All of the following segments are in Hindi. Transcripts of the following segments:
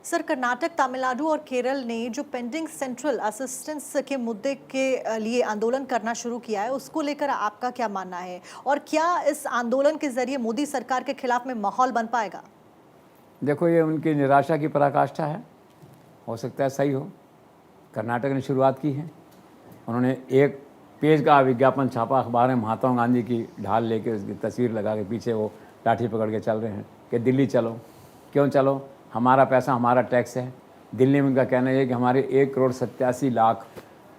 सर, कर्नाटक, तमिलनाडु और केरल ने जो पेंडिंग सेंट्रल असिस्टेंस के मुद्दे के लिए आंदोलन करना शुरू किया है, उसको लेकर आपका क्या मानना है? और क्या इस आंदोलन के जरिए मोदी सरकार के खिलाफ में माहौल बन पाएगा? देखो, ये उनकी निराशा की पराकाष्ठा है। हो सकता है सही हो। कर्नाटक ने शुरुआत की है। उन्होंने एक पेज का विज्ञापन छापा अखबार में, महात्मा गांधी की ढाल लेके उसकी तस्वीर लगा के पीछे वो लाठी पकड़ के चल रहे हैं कि दिल्ली चलो। क्यों चलो? हमारा पैसा, हमारा टैक्स है। दिल्ली में उनका कहना है कि हमारे 1,87,00,000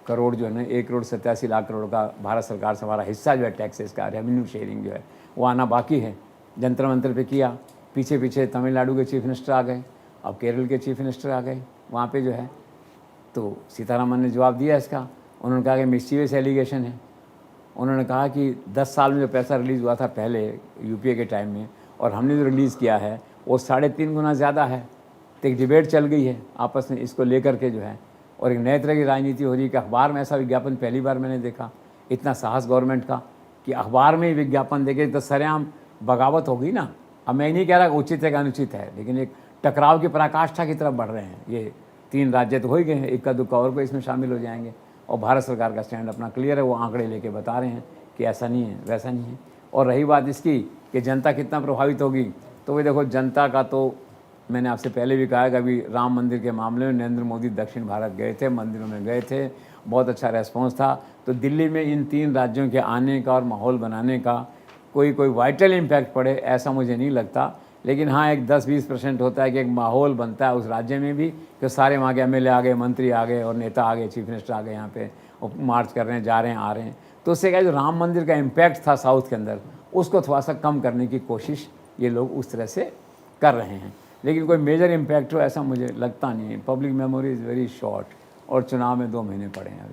करोड़ जो है ना, 1,87,00,000 करोड़ का भारत सरकार से हमारा हिस्सा जो है टैक्सेस का, रेवेन्यू शेयरिंग जो है वो आना बाकी है। जंतर मंतर पे किया, पीछे पीछे तमिलनाडु के चीफ मिनिस्टर आ गए, अब केरल के चीफ मिनिस्टर आ गए वहाँ पे जो है। तो सीतारामन ने जवाब दिया इसका। उन्होंने कहा कि मिस्चीवियस एलिगेशन है। उन्होंने कहा कि 10 साल में जो पैसा रिलीज़ हुआ था पहले यूपीए के टाइम में, और हमने जो रिलीज़ किया है वो 3.5 गुना ज़्यादा है। तो एक डिबेट चल गई है आपस में इसको लेकर के जो है, और एक नए तरह की राजनीति हो रही है कि अखबार में ऐसा विज्ञापन पहली बार मैंने देखा। इतना साहस गवर्नमेंट का कि अखबार में ही विज्ञापन देके, तो सरेआम बगावत होगी ना। अब मैं नहीं कह रहा कि उचित है कि अनुचित है, लेकिन एक टकराव की पराकाष्ठा की तरफ बढ़ रहे हैं। ये 3 राज्य तो हो ही गए हैं, इक्का दुक्का और को इसमें शामिल हो जाएंगे। और भारत सरकार का स्टैंड अपना क्लियर है, वो आंकड़े लेके बता रहे हैं कि ऐसा नहीं है, वैसा नहीं है। और रही बात इसकी कि जनता कितना प्रभावित होगी, तो वो देखो, जनता का तो मैंने आपसे पहले भी कहा कि अभी राम मंदिर के मामले में नरेंद्र मोदी दक्षिण भारत गए थे, मंदिरों में गए थे, बहुत अच्छा रेस्पॉन्स था। तो दिल्ली में इन 3 राज्यों के आने का और माहौल बनाने का कोई वाइटल इम्पैक्ट पड़े ऐसा मुझे नहीं लगता। लेकिन हाँ, एक 10-20% होता है कि एक माहौल बनता है उस राज्य में भी कि सारे वहाँ के एमएलए आ गए, मंत्री आ गए और नेता आ गए, चीफ मिनिस्टर आ गए, यहाँ पे मार्च कर रहे हैं, जा रहे हैं, आ रहे हैं। तो उससे क्या, जो राम मंदिर का इम्पैक्ट था साउथ के अंदर, उसको थोड़ा सा कम करने की कोशिश ये लोग उस तरह से कर रहे हैं। लेकिन कोई मेजर इम्पैक्ट हो ऐसा मुझे लगता नहीं है। Public memory is very short, और चुनाव में 2 महीने पड़े हैं अभी।